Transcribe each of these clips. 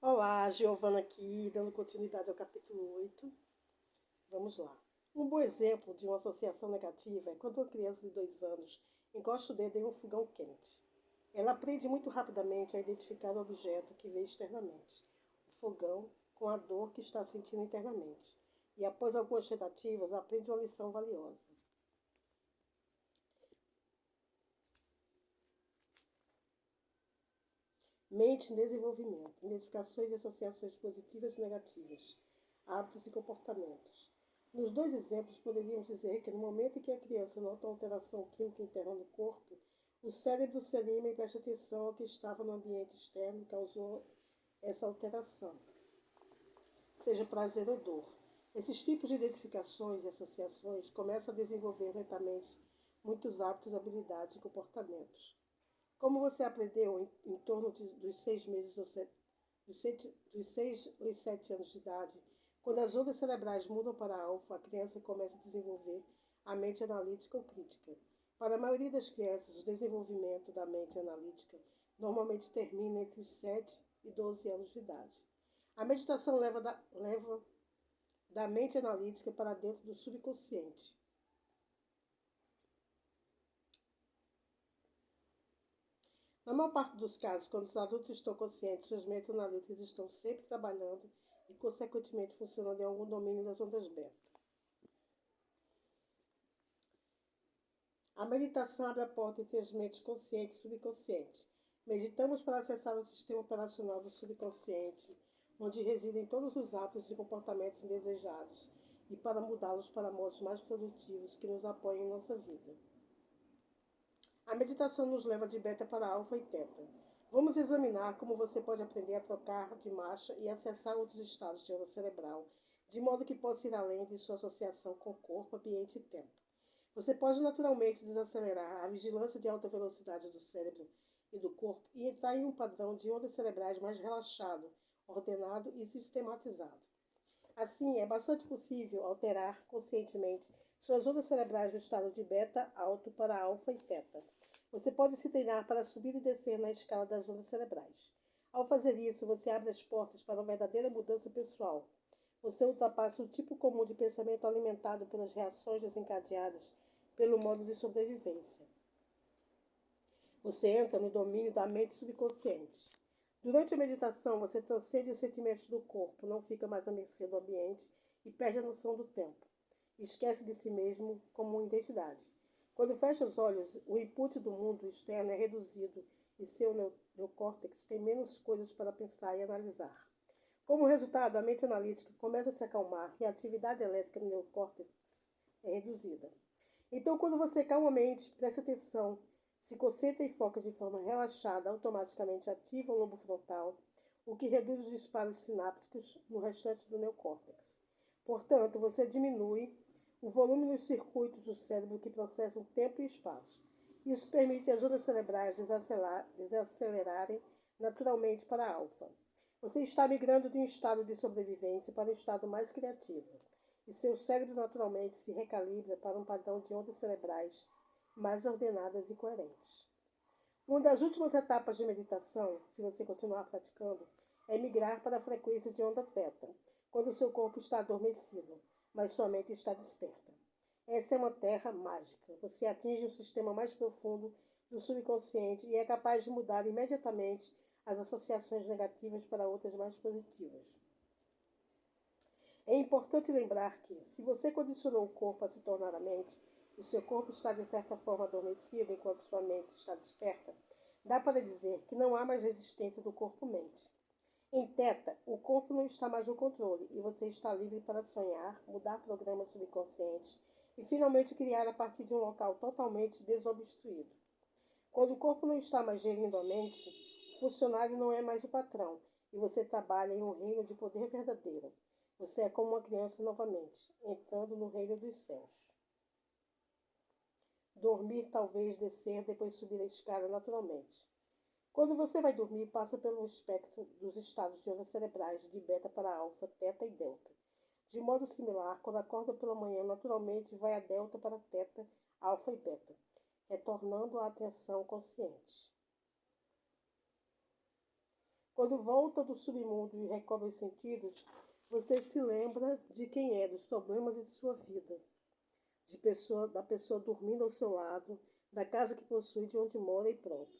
Olá, Giovana aqui, dando continuidade ao capítulo 8. Vamos lá. Um bom exemplo de uma associação negativa é quando uma criança de 2 anos encosta o dedo em um fogão quente. Ela aprende muito rapidamente a identificar o objeto que vê externamente, o fogão, com a dor que está sentindo internamente. E após algumas tentativas, aprende uma lição valiosa. Mente em desenvolvimento, identificações e associações positivas e negativas, hábitos e comportamentos. Nos dois exemplos, poderíamos dizer que no momento em que a criança nota uma alteração química interna no corpo, o cérebro se anima e presta atenção ao que estava no ambiente externo e causou essa alteração, seja prazer ou dor. Esses tipos de identificações e associações começam a desenvolver lentamente muitos hábitos, habilidades e comportamentos. Como você aprendeu em torno dos 6 meses ou dos 6 ou 7 anos de idade, quando as ondas cerebrais mudam para alfa, a criança começa a desenvolver a mente analítica ou crítica. Para a maioria das crianças, o desenvolvimento da mente analítica normalmente termina entre os 7 e 12 anos de idade. A meditação leva da mente analítica para dentro do subconsciente. Na maior parte dos casos, quando os adultos estão conscientes, suas mentes analíticas estão sempre trabalhando e, consequentemente, funcionando em algum domínio das ondas beta. A meditação abre a porta entre as mentes consciente e subconsciente. Meditamos para acessar o sistema operacional do subconsciente, onde residem todos os hábitos e comportamentos indesejados, e para mudá-los para modos mais produtivos que nos apoiem em nossa vida. A meditação nos leva de beta para alfa e teta. Vamos examinar como você pode aprender a trocar de marcha e acessar outros estados de onda cerebral, de modo que possa ir além de sua associação com corpo, ambiente e tempo. Você pode naturalmente desacelerar a vigilância de alta velocidade do cérebro e do corpo e entrar em um padrão de ondas cerebrais mais relaxado, ordenado e sistematizado. Assim, é bastante possível alterar conscientemente suas ondas cerebrais do estado de beta alto para alfa e teta. Você pode se treinar para subir e descer na escala das ondas cerebrais. Ao fazer isso, você abre as portas para uma verdadeira mudança pessoal. Você ultrapassa o tipo comum de pensamento alimentado pelas reações desencadeadas pelo modo de sobrevivência. Você entra no domínio da mente subconsciente. Durante a meditação, você transcende os sentimentos do corpo, não fica mais à mercê do ambiente e perde a noção do tempo. Esquece de si mesmo como uma identidade. Quando fecha os olhos, o input do mundo externo é reduzido e seu neocórtex tem menos coisas para pensar e analisar. Como resultado, a mente analítica começa a se acalmar e a atividade elétrica no neocórtex é reduzida. Então, quando você calmamente presta atenção, se concentra e foca de forma relaxada, automaticamente ativa o lobo frontal, o que reduz os disparos sinápticos no restante do neocórtex. Portanto, você diminui o volume nos circuitos do cérebro que processam tempo e espaço. Isso permite as ondas cerebrais desacelerarem naturalmente para alfa. Você está migrando de um estado de sobrevivência para um estado mais criativo, e seu cérebro naturalmente se recalibra para um padrão de ondas cerebrais mais ordenadas e coerentes. Uma das últimas etapas de meditação, se você continuar praticando, é migrar para a frequência de onda teta, quando o seu corpo está adormecido, mas sua mente está desperta. Essa é uma terra mágica. Você atinge o sistema mais profundo do subconsciente e é capaz de mudar imediatamente as associações negativas para outras mais positivas. É importante lembrar que, se você condicionou o corpo a se tornar a mente, e seu corpo está de certa forma adormecido enquanto sua mente está desperta, dá para dizer que não há mais resistência do corpo-mente. Em teta, o corpo não está mais no controle e você está livre para sonhar, mudar programas subconscientes e finalmente criar a partir de um local totalmente desobstruído. Quando o corpo não está mais gerindo a mente, o funcionário não é mais o patrão e você trabalha em um reino de poder verdadeiro. Você é como uma criança novamente, entrando no reino dos céus. Dormir, talvez descer, depois subir a escada naturalmente. Quando você vai dormir, passa pelo espectro dos estados de ondas cerebrais de beta para alfa, teta e delta. De modo similar, quando acorda pela manhã, naturalmente vai a delta para teta, alfa e beta, retornando à atenção consciente. Quando volta do submundo e recobre os sentidos, você se lembra de quem é, dos problemas de sua vida, da pessoa dormindo ao seu lado, da casa que possui, de onde mora e pronto.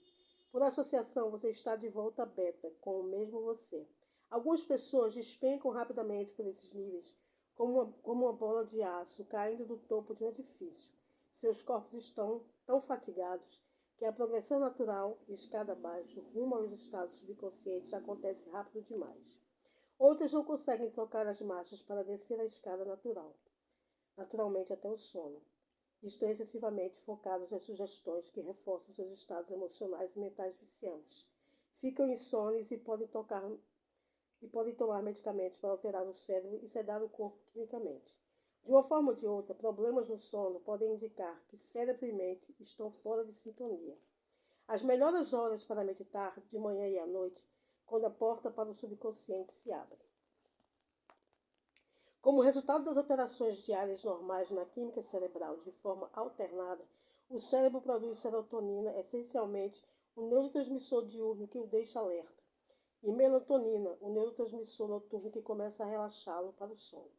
Por associação, você está de volta a beta, com o mesmo você. Algumas pessoas despencam rapidamente por esses níveis, como uma bola de aço caindo do topo de um edifício. Seus corpos estão tão fatigados que a progressão natural, escada abaixo, rumo aos estados subconscientes, acontece rápido demais. Outras não conseguem trocar as marchas para descer a escada naturalmente até o sono. Estão excessivamente focadas nas sugestões que reforçam seus estados emocionais e mentais viciantes. Ficam insônios e podem tomar medicamentos para alterar o cérebro e sedar o corpo quimicamente. De uma forma ou de outra, problemas no sono podem indicar que cérebro e mente estão fora de sintonia. As melhores horas para meditar, de manhã e à noite, quando a porta para o subconsciente se abre. Como resultado das alterações diárias normais na química cerebral de forma alternada, o cérebro produz serotonina, essencialmente um neurotransmissor diurno que o deixa alerta, e melatonina, o neurotransmissor noturno que começa a relaxá-lo para o sono.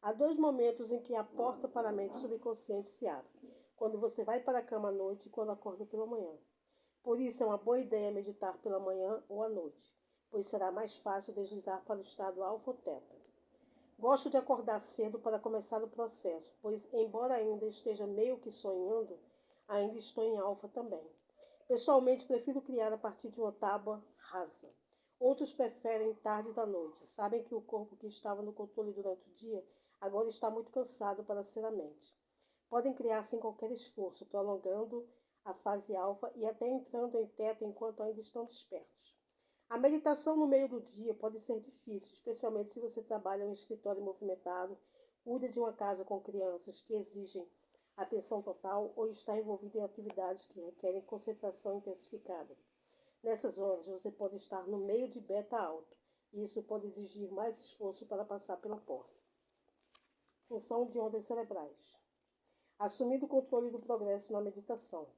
Há dois momentos em que a porta para a mente subconsciente se abre: quando você vai para a cama à noite e quando acorda pela manhã. Por isso é uma boa ideia meditar pela manhã ou à noite, pois será mais fácil deslizar para o estado alfa ou teta. Gosto de acordar cedo para começar o processo, pois, embora ainda esteja meio que sonhando, ainda estou em alfa também. Pessoalmente, prefiro criar a partir de uma tábua rasa. Outros preferem tarde da noite. Sabem que o corpo que estava no controle durante o dia agora está muito cansado para ser a mente. Podem criar sem qualquer esforço, prolongando a fase alfa e até entrando em teta enquanto ainda estão despertos. A meditação no meio do dia pode ser difícil, especialmente se você trabalha em um escritório movimentado, cuida de uma casa com crianças que exigem atenção total ou está envolvido em atividades que requerem concentração intensificada. Nessas horas, você pode estar no meio de beta alto, e isso pode exigir mais esforço para passar pela porta. Função de ondas cerebrais. Assumindo o controle do progresso na meditação.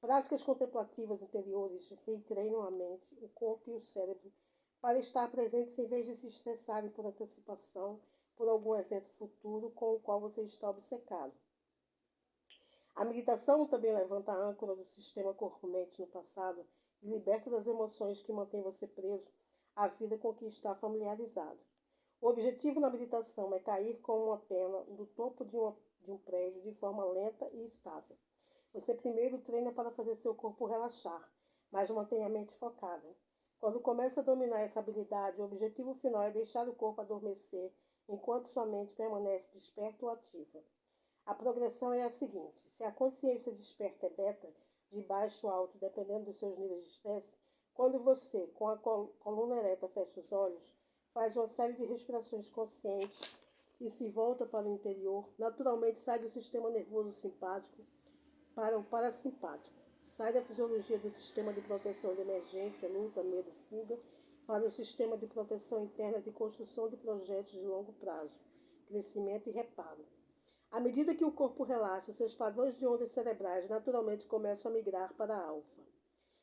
Práticas contemplativas interiores retreinam a mente, o corpo e o cérebro para estar presentes em vez de se estressarem por antecipação por algum evento futuro com o qual você está obcecado. A meditação também levanta a âncora do sistema corpo-mente no passado e liberta das emoções que mantêm você preso à vida com que está familiarizado. O objetivo na meditação é cair como uma pena do topo de um prédio de forma lenta e estável. Você primeiro treina para fazer seu corpo relaxar, mas mantém a mente focada. Quando começa a dominar essa habilidade, o objetivo final é deixar o corpo adormecer, enquanto sua mente permanece desperta ou ativa. A progressão é a seguinte: se a consciência desperta é beta, de baixo ou alto, dependendo dos seus níveis de estresse, quando você, com a coluna ereta, fecha os olhos, faz uma série de respirações conscientes e se volta para o interior, naturalmente sai do sistema nervoso simpático para o parasimpático. Sai da fisiologia do sistema de proteção de emergência, luta, medo, fuga, para o sistema de proteção interna de construção de projetos de longo prazo, crescimento e reparo. À medida que o corpo relaxa, seus padrões de ondas cerebrais naturalmente começam a migrar para a alfa.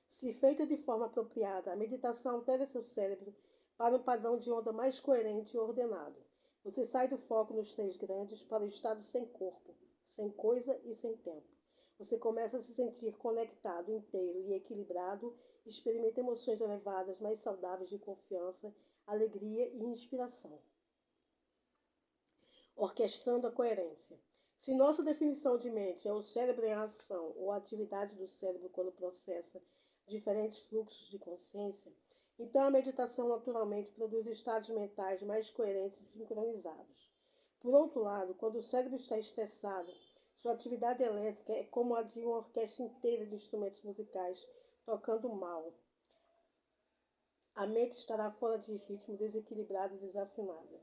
Se feita de forma apropriada, a meditação altera seu cérebro para um padrão de onda mais coerente e ordenado. Você sai do foco nos três grandes para o estado sem corpo, sem coisa e sem tempo. Você começa a se sentir conectado, inteiro e equilibrado, experimenta emoções elevadas, mais saudáveis de confiança, alegria e inspiração. Orquestrando a coerência. Se nossa definição de mente é o cérebro em ação ou a atividade do cérebro quando processa diferentes fluxos de consciência, então a meditação naturalmente produz estados mentais mais coerentes e sincronizados. Por outro lado, quando o cérebro está estressado, sua atividade elétrica é como a de uma orquestra inteira de instrumentos musicais tocando mal. A mente estará fora de ritmo, desequilibrada e desafinada.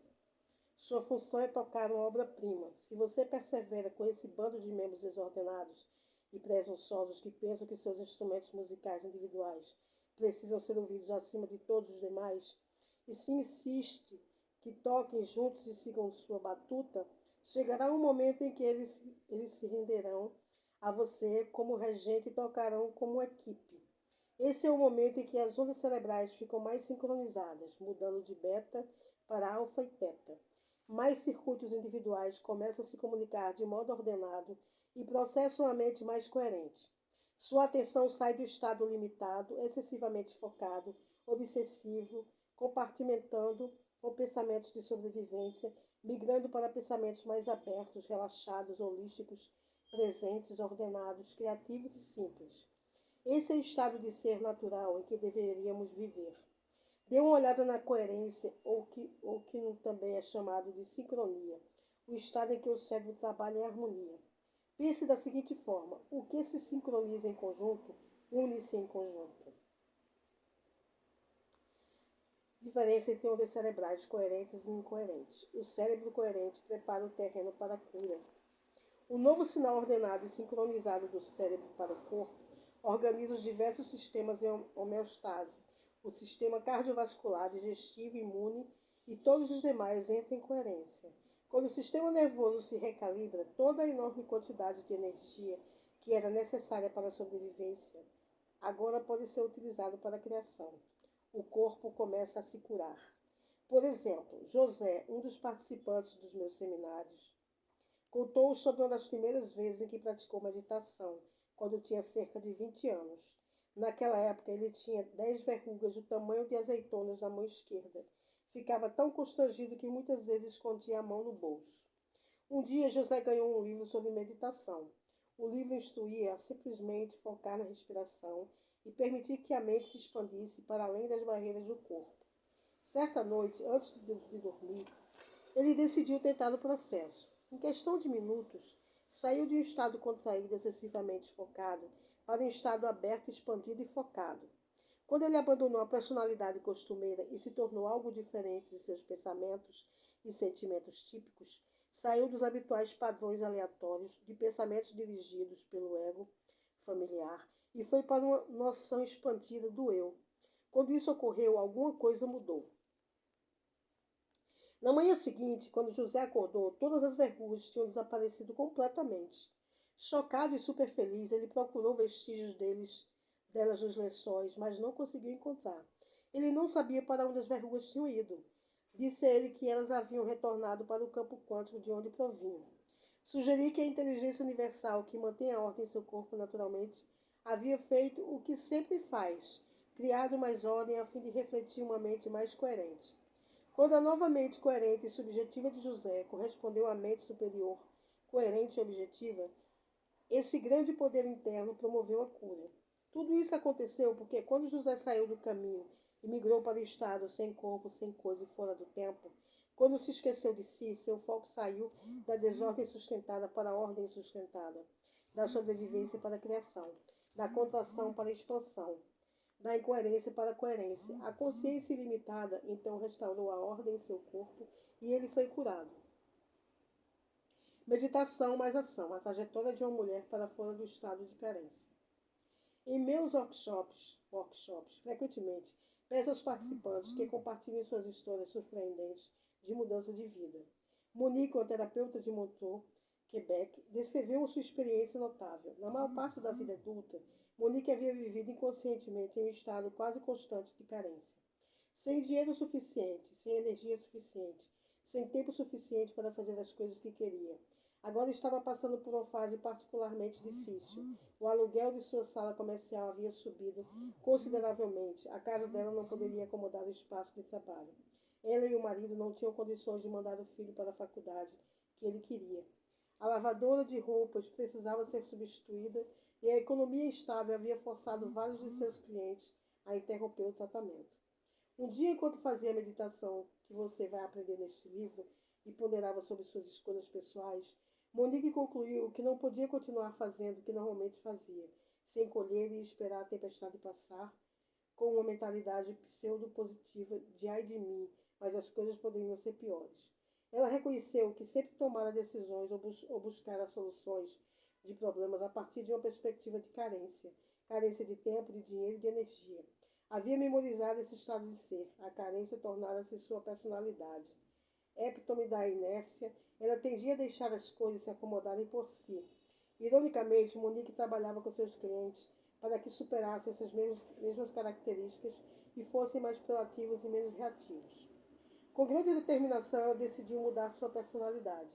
Sua função é tocar uma obra-prima. Se você persevera com esse bando de membros desordenados e presunçosos que pensam que seus instrumentos musicais individuais precisam ser ouvidos acima de todos os demais, e se insiste que toquem juntos e sigam sua batuta, chegará um momento em que eles se renderão a você como regente e tocarão como equipe. Esse é o momento em que as ondas cerebrais ficam mais sincronizadas, mudando de beta para alfa e teta. Mais circuitos individuais começam a se comunicar de modo ordenado e processam a mente mais coerente. Sua atenção sai do estado limitado, excessivamente focado, obsessivo, compartimentando com pensamentos de sobrevivência, migrando para pensamentos mais abertos, relaxados, holísticos, presentes, ordenados, criativos e simples. Esse é o estado de ser natural em que deveríamos viver. Dê uma olhada na coerência, ou que também é chamado de sincronia, o estado em que o cérebro trabalha em harmonia. Pense da seguinte forma: o que se sincroniza em conjunto, une-se em conjunto. Diferença entre ondas cerebrais coerentes e incoerentes. O cérebro coerente prepara o terreno para a cura. O novo sinal ordenado e sincronizado do cérebro para o corpo organiza os diversos sistemas em homeostase. O sistema cardiovascular, digestivo, imune e todos os demais entram em coerência. Quando o sistema nervoso se recalibra, toda a enorme quantidade de energia que era necessária para a sobrevivência agora pode ser utilizada para a criação. O corpo começa a se curar. Por exemplo, José, um dos participantes dos meus seminários, contou sobre uma das primeiras vezes em que praticou meditação, quando tinha cerca de 20 anos. Naquela época, ele tinha 10 verrugas do tamanho de azeitonas na mão esquerda. Ficava tão constrangido que muitas vezes escondia a mão no bolso. Um dia, José ganhou um livro sobre meditação. O livro instruía a simplesmente focar na respiração e permitir que a mente se expandisse para além das barreiras do corpo. Certa noite, antes de dormir, ele decidiu tentar o processo. Em questão de minutos, saiu de um estado contraído excessivamente focado para um estado aberto, expandido e focado. Quando ele abandonou a personalidade costumeira e se tornou algo diferente de seus pensamentos e sentimentos típicos, saiu dos habituais padrões aleatórios de pensamentos dirigidos pelo ego familiar e foi para uma noção expandida do eu. Quando isso ocorreu, alguma coisa mudou. Na manhã seguinte, quando José acordou, todas as verrugas tinham desaparecido completamente. Chocado e super feliz, ele procurou vestígios delas nos lençóis, mas não conseguiu encontrar. Ele não sabia para onde as verrugas tinham ido. Disse a ele que elas haviam retornado para o campo quântico de onde provinham. Sugeri que a inteligência universal, que mantém a ordem em seu corpo naturalmente, havia feito o que sempre faz, criado mais ordem a fim de refletir uma mente mais coerente. Quando a nova mente coerente e subjetiva de José correspondeu à mente superior, coerente e objetiva, esse grande poder interno promoveu a cura. Tudo isso aconteceu porque quando José saiu do caminho e migrou para o estado sem corpo, sem coisa e fora do tempo, quando se esqueceu de si, seu foco saiu da desordem sustentada para a ordem sustentada, da sobrevivência para a criação, da contração para a expansão, da incoerência para a coerência. A consciência ilimitada então restaurou a ordem em seu corpo e ele foi curado. Meditação mais ação, a trajetória de uma mulher para fora do estado de carência. Em meus workshops, frequentemente, peço aos participantes que compartilhem suas histórias surpreendentes de mudança de vida. Monique, uma terapeuta de Montreux, Quebec, descreveu sua experiência notável. Na maior parte da vida adulta, Monique havia vivido inconscientemente em um estado quase constante de carência. Sem dinheiro suficiente, sem energia suficiente, sem tempo suficiente para fazer as coisas que queria. Agora estava passando por uma fase particularmente difícil. O aluguel de sua sala comercial havia subido consideravelmente. A casa dela não poderia acomodar o espaço de trabalho. Ela e o marido não tinham condições de mandar o filho para a faculdade que ele queria. A lavadora de roupas precisava ser substituída e a economia instável havia forçado vários de seus clientes a interromper o tratamento. Um dia, enquanto fazia a meditação que você vai aprender neste livro e ponderava sobre suas escolhas pessoais, Monique concluiu que não podia continuar fazendo o que normalmente fazia, sem colher e esperar a tempestade passar, com uma mentalidade pseudo-positiva de ai de mim, mas as coisas poderiam ser piores. Ela reconheceu que sempre tomara decisões ou buscara soluções de problemas a partir de uma perspectiva de carência, carência de tempo, de dinheiro e de energia. Havia memorizado esse estado de ser, a carência tornara-se sua personalidade. Epítome da inércia, ela tendia a deixar as coisas se acomodarem por si. Ironicamente, Monique trabalhava com seus clientes para que superassem essas mesmas características e fossem mais proativos e menos reativos. Com grande determinação, ela decidiu mudar sua personalidade.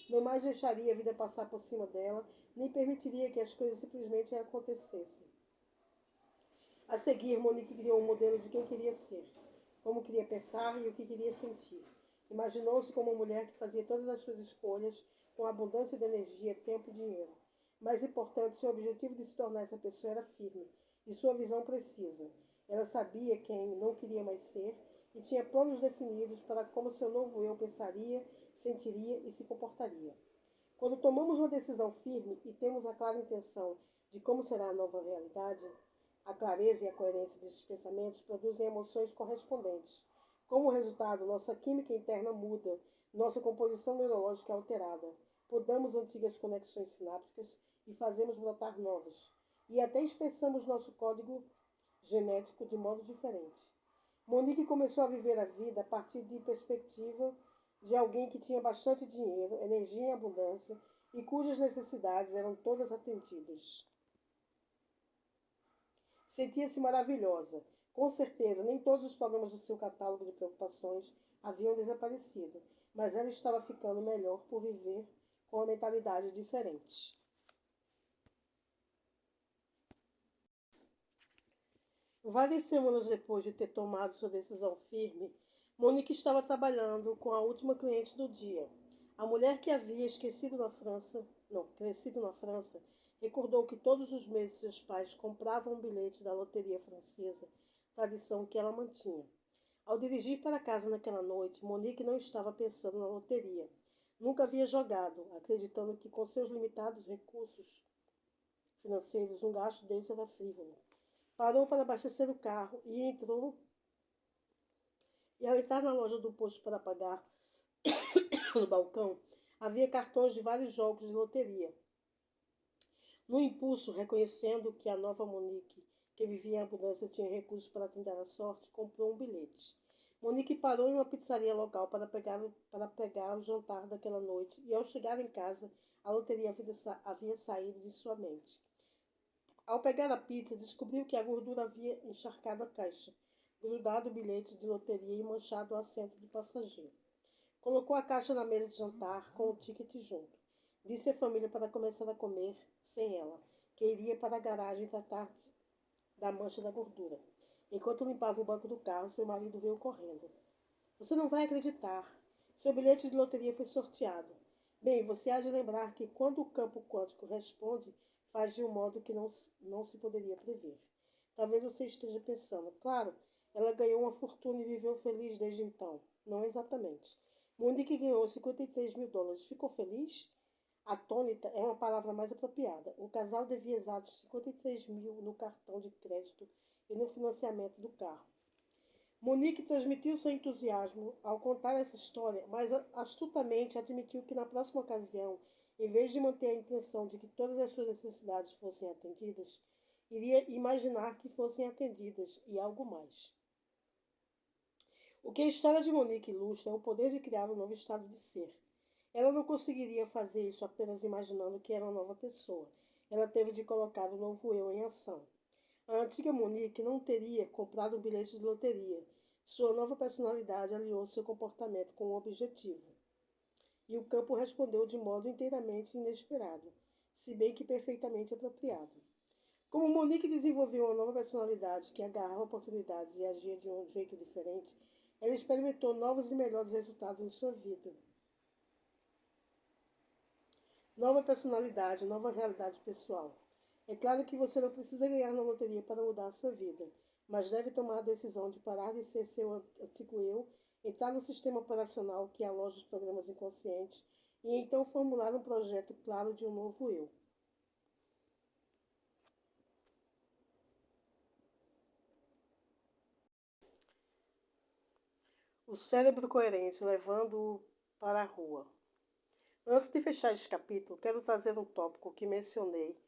Não mais deixaria a vida passar por cima dela, nem permitiria que as coisas simplesmente acontecessem. A seguir, Monique criou um modelo de quem queria ser, como queria pensar e o que queria sentir. Imaginou-se como uma mulher que fazia todas as suas escolhas com abundância de energia, tempo e dinheiro. Mais importante, seu objetivo de se tornar essa pessoa era firme e sua visão precisa. Ela sabia quem não queria mais ser e tinha planos definidos para como seu novo eu pensaria, sentiria e se comportaria. Quando tomamos uma decisão firme e temos a clara intenção de como será a nova realidade, a clareza e a coerência desses pensamentos produzem emoções correspondentes. Como resultado, nossa química interna muda, nossa composição neurológica é alterada, podamos antigas conexões sinápticas e fazemos brotar novas, e até expressamos nosso código genético de modo diferente. Monique começou a viver a vida a partir de perspectiva de alguém que tinha bastante dinheiro, energia em abundância e cujas necessidades eram todas atendidas. Sentia-se maravilhosa. Com certeza, nem todos os problemas do seu catálogo de preocupações haviam desaparecido, mas ela estava ficando melhor por viver com uma mentalidade diferente. Várias semanas depois de ter tomado sua decisão firme, Monique estava trabalhando com a última cliente do dia. A mulher que havia crescido na França, recordou que todos os meses seus pais compravam um bilhete da loteria francesa, tradição que ela mantinha. Ao dirigir para casa naquela noite, Monique não estava pensando na loteria. Nunca havia jogado, acreditando que com seus limitados recursos financeiros um gasto deles era frívolo. Parou para abastecer o carro e entrou. E ao entrar na loja do posto para pagar, no balcão, havia cartões de vários jogos de loteria. No impulso, reconhecendo que a nova Monique, que vivia em abundância, tinha recursos para tentar a sorte, comprou um bilhete. Monique parou em uma pizzaria local para pegar o jantar daquela noite e, ao chegar em casa, a loteria havia saído de sua mente. Ao pegar a pizza, descobriu que a gordura havia encharcado a caixa, grudado o bilhete de loteria e manchado o assento do passageiro. Colocou a caixa na mesa de jantar com o ticket junto. Disse à família para começar a comer sem ela, que iria para a garagem tratar da mancha da gordura. Enquanto limpava o banco do carro, seu marido veio correndo. Você não vai acreditar. Seu bilhete de loteria foi sorteado. Bem, você há de lembrar que quando o campo quântico responde, faz de um modo que não se poderia prever. Talvez você esteja pensando, claro, ela ganhou uma fortuna e viveu feliz desde então. Não exatamente. Monique ganhou $53 mil. Ficou feliz? Atônita é uma palavra mais apropriada. O casal devia exatos 53 mil no cartão de crédito e no financiamento do carro. Monique transmitiu seu entusiasmo ao contar essa história, mas astutamente admitiu que na próxima ocasião, em vez de manter a intenção de que todas as suas necessidades fossem atendidas, iria imaginar que fossem atendidas e algo mais. O que a história de Monique ilustra é o poder de criar um novo estado de ser. Ela não conseguiria fazer isso apenas imaginando que era uma nova pessoa. Ela teve de colocar o novo eu em ação. A antiga Monique não teria comprado um bilhete de loteria. Sua nova personalidade alinhou seu comportamento com o objetivo. E o campo respondeu de modo inteiramente inesperado, se bem que perfeitamente apropriado. Como Monique desenvolveu uma nova personalidade que agarrava oportunidades e agia de um jeito diferente, ela experimentou novos e melhores resultados em sua vida. Nova personalidade, nova realidade pessoal. É claro que você não precisa ganhar na loteria para mudar a sua vida, mas deve tomar a decisão de parar de ser seu antigo eu, entrar no sistema operacional que aloja os programas inconscientes e então formular um projeto claro de um novo eu. O cérebro coerente levando-o para a rua. Antes de fechar este capítulo, quero trazer um tópico que mencionei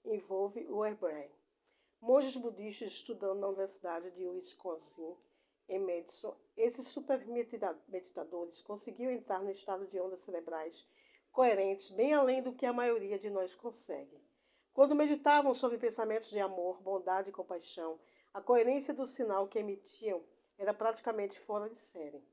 envolve o Hebreu. Monges budistas estudando na Universidade de Wisconsin, em Madison, esses supermeditadores conseguiam entrar no estado de ondas cerebrais coerentes bem além do que a maioria de nós consegue. Quando meditavam sobre pensamentos de amor, bondade e compaixão, a coerência do sinal que emitiam era praticamente fora de série.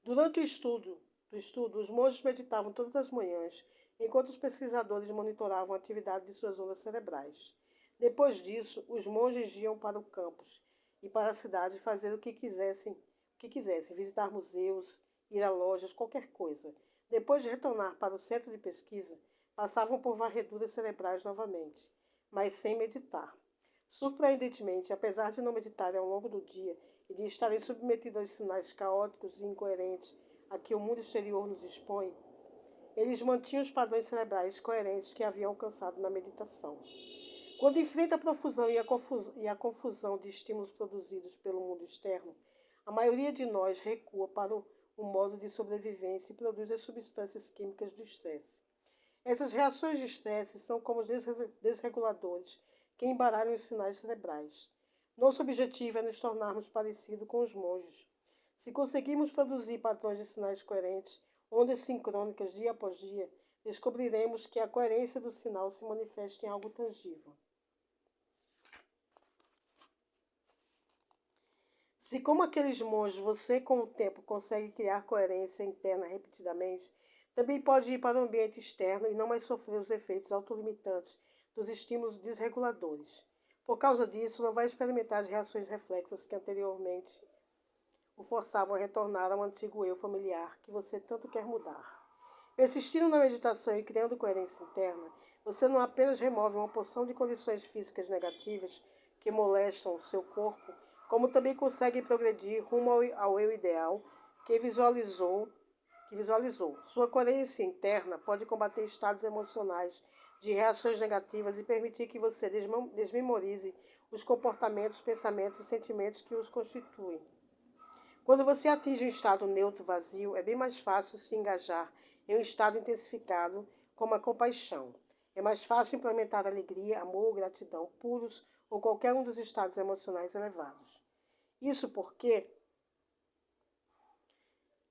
Durante o estudo, os monges meditavam todas as manhãs, enquanto os pesquisadores monitoravam a atividade de suas ondas cerebrais. Depois disso, os monges iam para o campus e para a cidade fazer o que quisessem, visitar museus, ir a lojas, qualquer coisa. Depois de retornar para o centro de pesquisa, passavam por varreduras cerebrais novamente, mas sem meditar. Surpreendentemente, apesar de não meditarem ao longo do dia e de estarem submetidos aos sinais caóticos e incoerentes a que o mundo exterior nos expõe, eles mantinham os padrões cerebrais coerentes que haviam alcançado na meditação. Quando enfrenta a profusão e a confusão de estímulos produzidos pelo mundo externo, a maioria de nós recua para o modo de sobrevivência e produz as substâncias químicas do estresse. Essas reações de estresse são como os desreguladores que embaralham os sinais cerebrais. Nosso objetivo é nos tornarmos parecidos com os monges. Se conseguirmos produzir padrões de sinais coerentes, ondas sincrônicas dia após dia, descobriremos que a coerência do sinal se manifesta em algo tangível. Se, como aqueles monges, você com o tempo consegue criar coerência interna repetidamente, também pode ir para o ambiente externo e não mais sofrer os efeitos autolimitantes dos estímulos desreguladores. Por causa disso, não vai experimentar as reações reflexas que anteriormente o forçavam a retornar ao antigo eu familiar que você tanto quer mudar. Persistindo na meditação e criando coerência interna, você não apenas remove uma porção de condições físicas negativas que molestam o seu corpo, como também consegue progredir rumo ao eu ideal que visualizou. Sua coerência interna pode combater estados emocionais de reações negativas e permitir que você desmemorize os comportamentos, pensamentos e sentimentos que os constituem. Quando você atinge um estado neutro vazio, é bem mais fácil se engajar em um estado intensificado como a compaixão. É mais fácil implementar alegria, amor, gratidão puros ou qualquer um dos estados emocionais elevados. Isso porque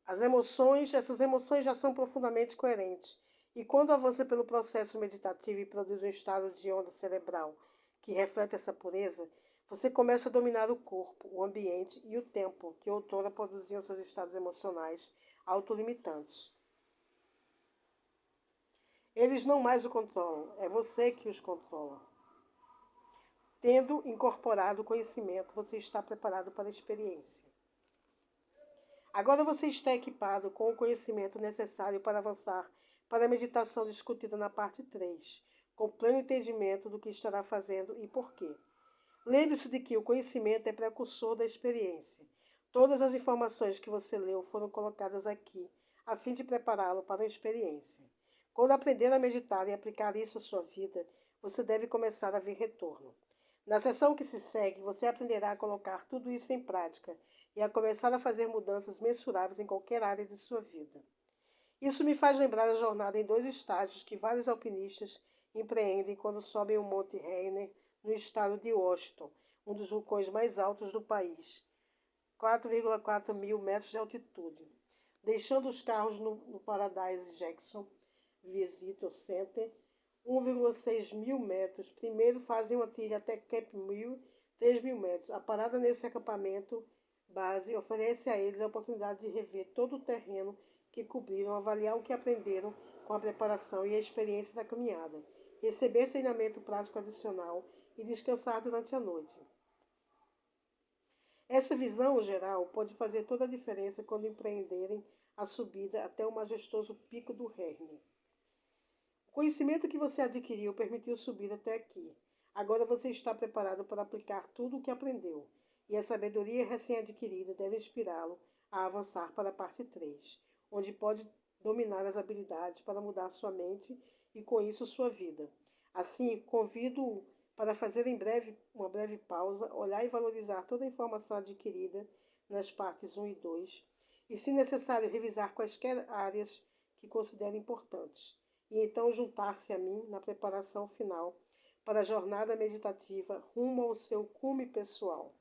essas emoções já são profundamente coerentes. E quando avança pelo processo meditativo e produz um estado de onda cerebral que reflete essa pureza, você começa a dominar o corpo, o ambiente e o tempo que outrora produziam seus estados emocionais autolimitantes. Eles não mais o controlam, é você que os controla. Tendo incorporado o conhecimento, você está preparado para a experiência. Agora você está equipado com o conhecimento necessário para avançar para a meditação discutida na parte 3, com pleno entendimento do que estará fazendo e por quê. Lembre-se de que o conhecimento é precursor da experiência. Todas as informações que você leu foram colocadas aqui, a fim de prepará-lo para a experiência. Quando aprender a meditar e aplicar isso à sua vida, você deve começar a ver retorno. Na sessão que se segue, você aprenderá a colocar tudo isso em prática e a começar a fazer mudanças mensuráveis em qualquer área de sua vida. Isso me faz lembrar a jornada em 2 estágios que vários alpinistas empreendem quando sobem o Monte Rainier, no estado de Washington, um dos vulcões mais altos do país, 4,4 mil metros de altitude. Deixando os carros no Paradise Jackson Visitor Center, 1,6 mil metros. Primeiro fazem uma trilha até Camp Mill, 3 mil metros. A parada nesse acampamento base oferece a eles a oportunidade de rever todo o terreno que cobriram, avaliar o que aprenderam com a preparação e a experiência da caminhada, receber treinamento prático adicional e descansar durante a noite. Essa visão geral pode fazer toda a diferença quando empreenderem a subida até o majestoso pico do Rainier. O conhecimento que você adquiriu permitiu subir até aqui. Agora você está preparado para aplicar tudo o que aprendeu, e a sabedoria recém-adquirida deve inspirá-lo a avançar para a parte 3, onde pode dominar as habilidades para mudar sua mente e, com isso, sua vida. Assim, convido-o para fazer uma breve pausa, olhar e valorizar toda a informação adquirida nas partes 1 e 2, e, se necessário, revisar quaisquer áreas que considere importantes, e então juntar-se a mim na preparação final para a jornada meditativa rumo ao seu cume pessoal.